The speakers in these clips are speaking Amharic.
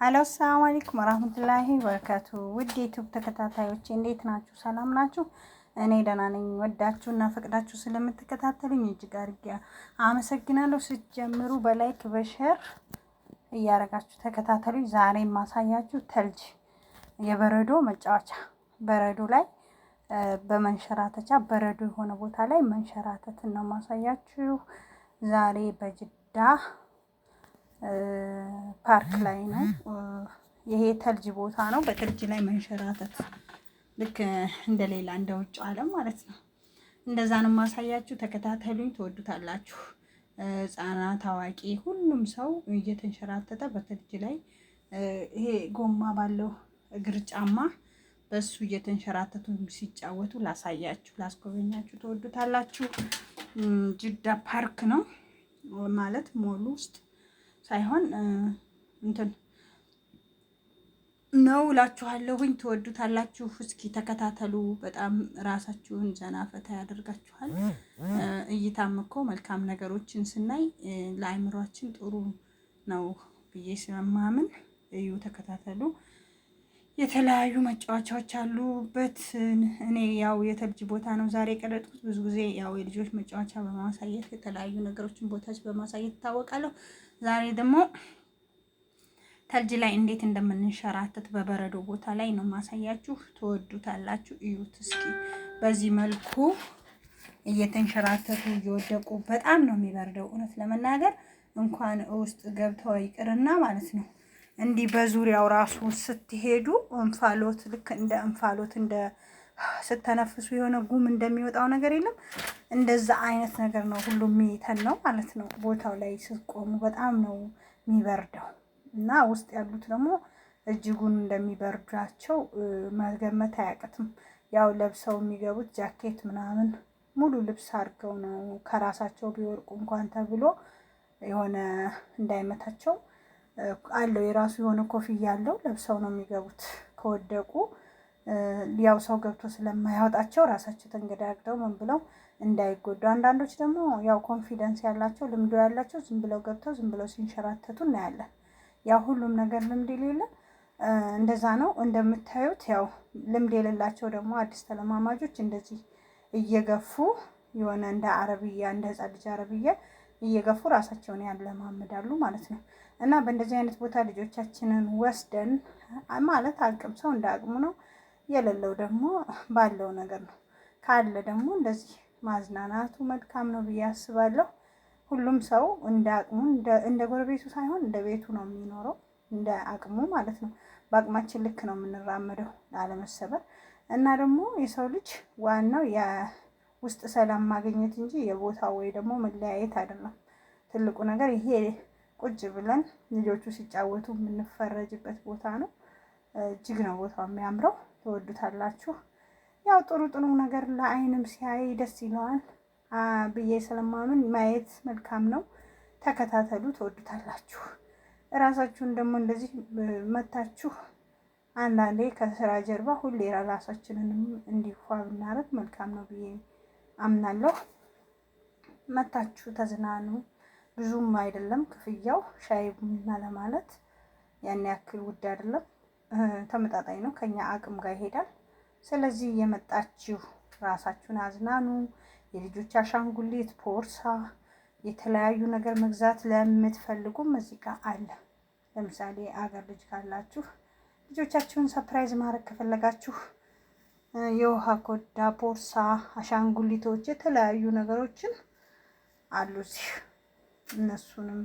ሄሎ ሰላም አለይኩም ወራህመቱላሂ ወበረካቱ። ውድ ዩቲዩብ ተከታታዮች እንዴት ናችሁ? ሰላም ናችሁ? እኔ ደህና ነኝ። ወዳችሁና ፈቅዳችሁ ስለምትከታተሉኝ እጅግ አድርጌ አመሰግናለሁ። ስትጀምሩ በላይክ በሼር እያደረጋችሁ ተከታተሉኝ። ዛሬ ማሳያችሁ ተልጅ የበረዶ መጫወቻ በረዶ ላይ በመንሸራተቻ በረዶ የሆነ ቦታ ላይ መንሸራተትን ነው ማሳያችሁ። ዛሬ በጅዳ ፓርክ ላይ ነው። ይሄ ተልጅ ቦታ ነው። በተልጅ ላይ መንሸራተት ልክ እንደሌላ እንደ ውጭ ዓለም ማለት ነው። እንደዛ ነው ማሳያችሁ። ተከታተሉኝ፣ ትወዱታላችሁ። ህጻናት፣ አዋቂ፣ ሁሉም ሰው እየተንሸራተተ በተልጅ ላይ ይሄ ጎማ ባለው እግር ጫማ በሱ እየተንሸራተቱ ሲጫወቱ ላሳያችሁ፣ ላስጎበኛችሁ። ትወዱታላችሁ። ጅዳ ፓርክ ነው ማለት ሞሉ ውስጥ ሳይሆን እንትን ነው እላችኋለሁኝ። ትወዱታላችሁ። እስኪ ተከታተሉ። በጣም ራሳችሁን ዘና ፈታ ያደርጋችኋል። እይታም እኮ መልካም ነገሮችን ስናይ ለአእምሯችን ጥሩ ነው ብዬ ስለማምን እዩ፣ ተከታተሉ። የተለያዩ መጫወቻዎች አሉበት። እኔ ያው የተልጅ ቦታ ነው ዛሬ የቀረጥኩት። ብዙ ጊዜ ያው የልጆች መጫወቻ በማሳየት የተለያዩ ነገሮችን ቦታዎች በማሳየት ይታወቃለሁ። ዛሬ ደግሞ ተልጅ ላይ እንዴት እንደምንሸራተት በበረዶ ቦታ ላይ ነው ማሳያችሁ። ትወዱታላችሁ። እዩት እስኪ። በዚህ መልኩ እየተንሸራተቱ እየወደቁ በጣም ነው የሚበርደው። እውነት ለመናገር እንኳን ውስጥ ገብተው ይቅርና ማለት ነው እንዲህ በዙሪያው ራሱ ስትሄዱ እንፋሎት ልክ እንደ እንፋሎት እንደ ስተነፍሱ የሆነ ጉም እንደሚወጣው ነገር የለም፣ እንደዛ አይነት ነገር ነው። ሁሉም የሚተን ነው ማለት ነው። ቦታው ላይ ስትቆሙ በጣም ነው የሚበርደው እና ውስጥ ያሉት ደግሞ እጅጉን እንደሚበርዳቸው መገመት አያቅትም። ያው ለብሰው የሚገቡት ጃኬት ምናምን ሙሉ ልብስ አድርገው ነው ከራሳቸው ቢወርቁ እንኳን ተብሎ የሆነ እንዳይመታቸው አለው። የራሱ የሆነ ኮፍያ አለው። ለብሰው ነው የሚገቡት። ከወደቁ ያው ሰው ገብቶ ስለማያወጣቸው ራሳቸው ተንገዳግደው ምን ብለው እንዳይጎዱ። አንዳንዶች ደግሞ ያው ኮንፊደንስ ያላቸው ልምዶ ያላቸው ዝም ብለው ገብተው ዝም ብለው ሲንሸራተቱ እናያለን። ያው ሁሉም ነገር ልምድ የሌለ እንደዛ ነው። እንደምታዩት ያው ልምድ የሌላቸው ደግሞ አዲስ ተለማማጆች እንደዚህ እየገፉ የሆነ እንደ አረብያ እንደ ህጻን ልጅ አረብያ እየገፉ ራሳቸውን ያለማምዳሉ ማለት ነው። እና በእንደዚህ አይነት ቦታ ልጆቻችንን ወስደን ማለት አቅም ሰው እንደ አቅሙ ነው፣ የሌለው ደግሞ ባለው ነገር ነው። ካለ ደግሞ እንደዚህ ማዝናናቱ መልካም ነው ብዬ አስባለሁ። ሁሉም ሰው እንደ አቅሙ እንደ ጎረቤቱ ሳይሆን እንደ ቤቱ ነው የሚኖረው፣ እንደ አቅሙ ማለት ነው። በአቅማችን ልክ ነው የምንራመደው ላለመሰበር። እና ደግሞ የሰው ልጅ ዋናው የውስጥ ሰላም ማግኘት እንጂ የቦታው ወይ ደግሞ መለያየት አይደለም። ትልቁ ነገር ይሄ ቁጭ ብለን ልጆቹ ሲጫወቱ የምንፈረጅበት ቦታ ነው። እጅግ ነው ቦታው የሚያምረው። ትወዱታላችሁ። ያው ጥሩ ጥሩ ነገር ለአይንም ሲያይ ደስ ይለዋል ብዬ ስለማምን ማየት መልካም ነው። ተከታተሉ። ትወዱታላችሁ። እራሳችሁን ደግሞ እንደዚህ መታችሁ አንዳንዴ ከስራ ጀርባ ሁሌ ራሳችንንም እንዲፏ ብናረግ መልካም ነው ብዬ አምናለሁ። መታችሁ ተዝናኑ። ብዙም አይደለም ክፍያው። ሻይ ቡና ለማለት ያን ያክል ውድ አይደለም፣ ተመጣጣኝ ነው። ከኛ አቅም ጋር ይሄዳል። ስለዚህ የመጣችሁ ራሳችሁን አዝናኑ። የልጆች አሻንጉሊት፣ ቦርሳ፣ የተለያዩ ነገር መግዛት ለምትፈልጉም እዚህ ጋር አለ። ለምሳሌ አገር ልጅ ካላችሁ ልጆቻችሁን ሰርፕራይዝ ማድረግ ከፈለጋችሁ የውሃ ኮዳ፣ ቦርሳ፣ አሻንጉሊቶች፣ የተለያዩ ነገሮችን አሉ እዚህ። እነሱንም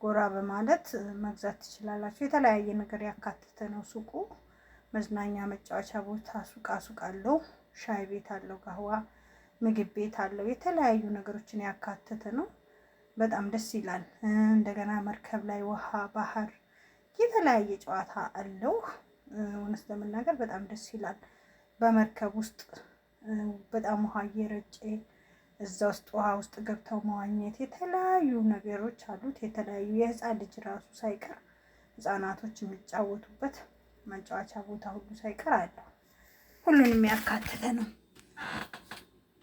ጎራ በማለት መግዛት ትችላላችሁ። የተለያየ ነገር ያካተተ ነው ሱቁ። መዝናኛ፣ መጫወቻ ቦታ፣ ሱቅ አለው። ሻይ ቤት አለው፣ ጋህዋ ምግብ ቤት አለው። የተለያዩ ነገሮችን ያካተተ ነው። በጣም ደስ ይላል። እንደገና መርከብ ላይ ውሃ፣ ባህር፣ የተለያየ ጨዋታ አለው። እውነት ለመናገር በጣም ደስ ይላል። በመርከብ ውስጥ በጣም ውሃ እየረጨ እዛ ውስጥ ውሃ ውስጥ ገብተው መዋኘት፣ የተለያዩ ነገሮች አሉት። የተለያዩ የህፃን ልጅ ራሱ ሳይቀር ህፃናቶች የሚጫወቱበት መጫወቻ ቦታ ሁሉ ሳይቀር አለው። ሁሉንም ያካተተ ነው።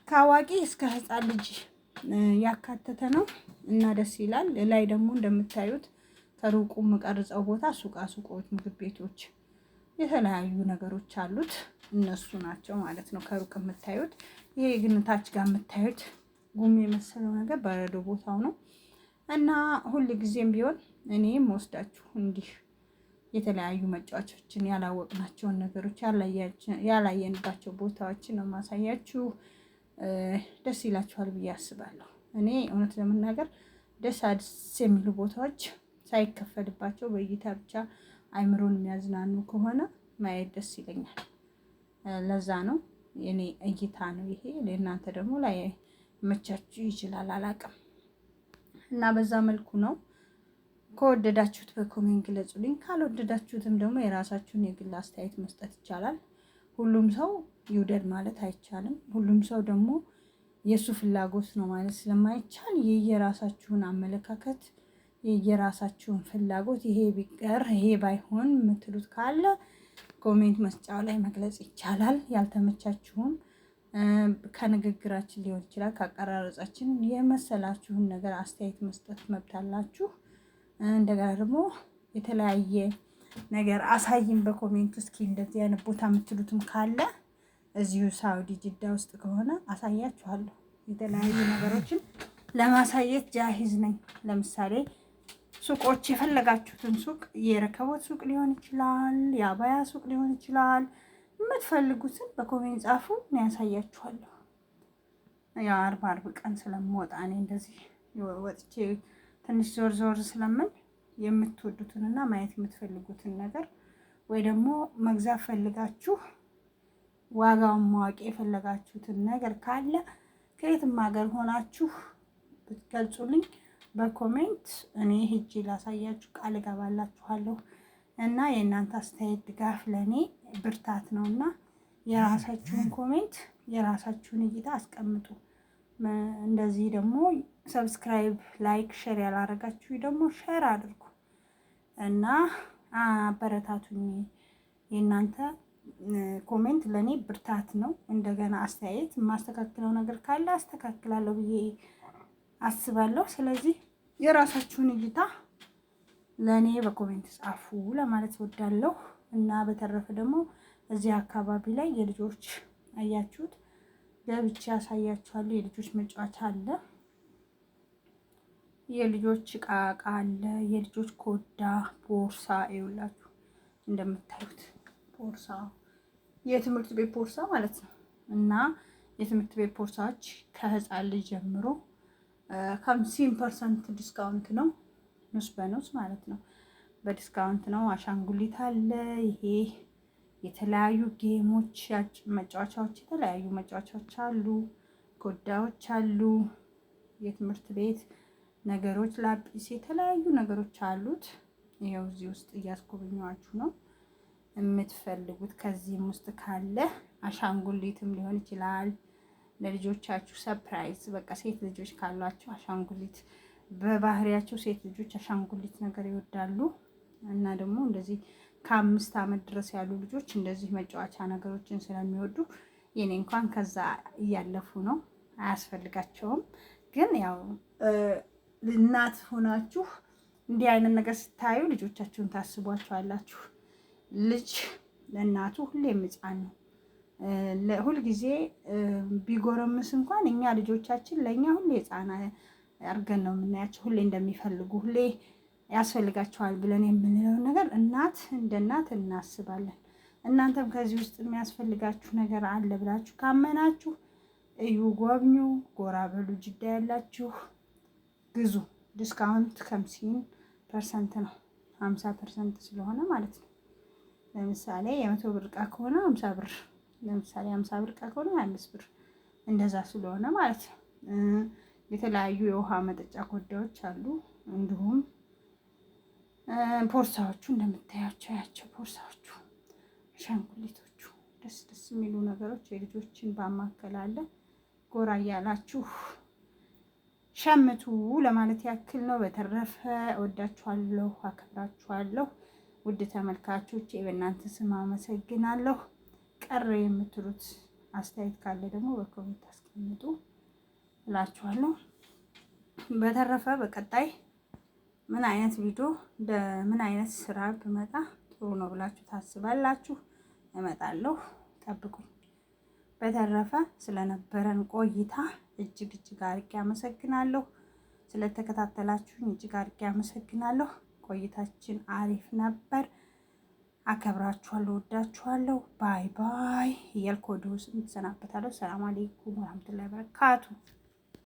ከአዋቂ እስከ ህፃን ልጅ ያካተተ ነው እና ደስ ይላል። ላይ ደግሞ እንደምታዩት ከሩቁ የምቀርጸው ቦታ ሱቆች፣ ምግብ ቤቶች፣ የተለያዩ ነገሮች አሉት። እነሱ ናቸው ማለት ነው ከሩቅ የምታዩት። ይሄ ግን ታች ጋር የምታዩት ጉም የመሰለው ነገር በረዶ ቦታው ነው። እና ሁል ጊዜም ቢሆን እኔም ወስዳችሁ እንዲህ የተለያዩ መጫወቻዎችን ያላወቅናቸውን ነገሮች ያላየንባቸው ቦታዎችን ነው ማሳያችሁ። ደስ ይላችኋል ብዬ አስባለሁ። እኔ እውነት ለመናገር ደስ የሚሉ ቦታዎች ሳይከፈልባቸው በእይታ ብቻ አይምሮን የሚያዝናኑ ከሆነ ማየት ደስ ይለኛል። ለዛ ነው የኔ እይታ ነው ይሄ። ለእናንተ ደግሞ ላይ መቻችሁ ይችላል አላውቅም። እና በዛ መልኩ ነው። ከወደዳችሁት በኮሜንት ግለጹልኝ። ካልወደዳችሁትም ደግሞ የራሳችሁን የግል አስተያየት መስጠት ይቻላል። ሁሉም ሰው ይውደድ ማለት አይቻልም። ሁሉም ሰው ደግሞ የእሱ ፍላጎት ነው ማለት ስለማይቻል የየራሳችሁን አመለካከት የየራሳችሁን ፍላጎት ይሄ ቢቀር ይሄ ባይሆን የምትሉት ካለ ኮሜንት መስጫው ላይ መግለጽ ይቻላል። ያልተመቻችሁም ከንግግራችን ሊሆን ይችላል ከአቀራረጻችን የመሰላችሁን ነገር አስተያየት መስጠት መብት አላችሁ። እንደገና ደግሞ የተለያየ ነገር አሳይን በኮሜንት እስኪ እንደዚህ አይነት ቦታ የምትሉትም ካለ እዚሁ ሳውዲ ጅዳ ውስጥ ከሆነ አሳያችኋለሁ። የተለያዩ ነገሮችን ለማሳየት ጃሂዝ ነኝ። ለምሳሌ ሱቆች፣ የፈለጋችሁትን ሱቅ፣ የረከቦት ሱቅ ሊሆን ይችላል፣ የአባያ ሱቅ ሊሆን ይችላል። የምትፈልጉትን በኮሜንት ጻፉ፣ እኔ ያሳያችኋለሁ። ያው አርብ ቀን ስለምወጣ እኔ እንደዚህ ወጥቼ ትንሽ ዞር ዞር ስለምን የምትወዱትንና ማየት የምትፈልጉትን ነገር ወይ ደግሞ መግዛት ፈልጋችሁ ዋጋውን ማወቅ የፈለጋችሁትን ነገር ካለ ከየትም ሀገር ሆናችሁ ብትገልጹልኝ በኮሜንት እኔ ሂጄ ላሳያችሁ ቃል እገባላችኋለሁ። እና የእናንተ አስተያየት ድጋፍ ለእኔ ብርታት ነው። እና የራሳችሁን ኮሜንት የራሳችሁን እይታ አስቀምጡ። እንደዚህ ደግሞ ሰብስክራይብ፣ ላይክ፣ ሼር ያላረጋችሁ ደግሞ ሼር አድርጉ እና አበረታቱኝ። የእናንተ ኮሜንት ለእኔ ብርታት ነው። እንደገና አስተያየት የማስተካክለው ነገር ካለ አስተካክላለሁ ብዬ አስባለሁ። ስለዚህ የራሳችሁን እይታ ለእኔ በኮሜንት ጻፉ ለማለት ወዳለሁ። እና በተረፈ ደግሞ እዚህ አካባቢ ላይ የልጆች አያችሁት ገብቼ ያሳያችኋለሁ። የልጆች መጫወቻ አለ፣ የልጆች እቃ አለ፣ የልጆች ኮዳ፣ ቦርሳ ይውላችሁ እንደምታዩት ቦርሳ የትምህርት ቤት ቦርሳ ማለት ነው። እና የትምህርት ቤት ቦርሳዎች ከህፃን ልጅ ጀምሮ 50% ዲስካውንት ነው። ኑስ በኑስ ማለት ነው። በዲስካውንት ነው። አሻንጉሊት አለ። ይሄ የተለያዩ ጌሞች መጫወቻዎች፣ የተለያዩ መጫወቻዎች አሉ። ኮዳዎች አሉ። የትምህርት ቤት ነገሮች፣ ላጲስ፣ የተለያዩ ነገሮች አሉት። ይኸው እዚህ ውስጥ እያስጎበኘኋችሁ ነው። የምትፈልጉት ከዚህም ውስጥ ካለ አሻንጉሊትም ሊሆን ይችላል። ለልጆቻችሁ ሰርፕራይዝ፣ በቃ ሴት ልጆች ካሏቸው አሻንጉሊት፣ በባህሪያቸው ሴት ልጆች አሻንጉሊት ነገር ይወዳሉ። እና ደግሞ እንደዚህ ከ5 ዓመት ድረስ ያሉ ልጆች እንደዚህ መጫወቻ ነገሮችን ስለሚወዱ የኔ እንኳን ከዛ እያለፉ ነው፣ አያስፈልጋቸውም። ግን ያው እናት ሆናችሁ እንዲህ አይነት ነገር ስታዩ ልጆቻችሁን ታስቧቸዋላችሁ። ልጅ ለእናቱ ሁሌም ሕፃን ነው። ሁልጊዜ ቢጎረምስ እንኳን እኛ ልጆቻችን ለእኛ ሁሌ ሕፃን አድርገን ነው የምናያቸው። ሁሌ እንደሚፈልጉ ሁሌ ያስፈልጋቸዋል ብለን የምንለውን ነገር እናት እንደ እናት እናስባለን። እናንተም ከዚህ ውስጥ የሚያስፈልጋችሁ ነገር አለ ብላችሁ ካመናችሁ እዩ፣ ጎብኙ፣ ጎራ በሉ። ጅዳ ያላችሁ ግዙ። ዲስካውንት 50% ነው፣ 50% ስለሆነ ማለት ነው። ለምሳሌ የ100 ብር ዕቃ ከሆነ 50 ብር፣ ለምሳሌ 50 ብር ዕቃ ከሆነ 25 ብር፣ እንደዛ ስለሆነ ማለት ነው። የተለያዩ የውሃ መጠጫ ኮዳዎች አሉ። እንዲሁም ቦርሳዎቹ እንደምታያቸው ያቸው ቦርሳዎቹ፣ አሻንጉሊቶቹ ደስ ደስ የሚሉ ነገሮች የልጆችን ባማከላለ ጎራ እያላችሁ ሸምቱ ለማለት ያክል ነው። በተረፈ እወዳችኋለሁ፣ አከብራችኋለሁ። ውድ ተመልካቾች በእናንተ ስም አመሰግናለሁ። ቀረ የምትሉት አስተያየት ካለ ደግሞ በኮሜንት አስቀምጡ እላችኋለሁ። በተረፈ በቀጣይ ምን አይነት ቪዲዮ ምን አይነት ስራ ብመጣ ጥሩ ነው ብላችሁ ታስባላችሁ? እመጣለሁ፣ ጠብቁኝ። በተረፈ ስለነበረን ቆይታ እጅግ አድርጌ አመሰግናለሁ። ስለተከታተላችሁኝ እጅግ አድርጌ አመሰግናለሁ። ቆይታችን አሪፍ ነበር። አከብራችኋለሁ፣ ወዳችኋለሁ። ባይ ባይ እያልኩ ወደ ውስጥ ሰናበታለሁ። ሰላም አለይኩም ወራህመቱላሂ ወበረካቱ።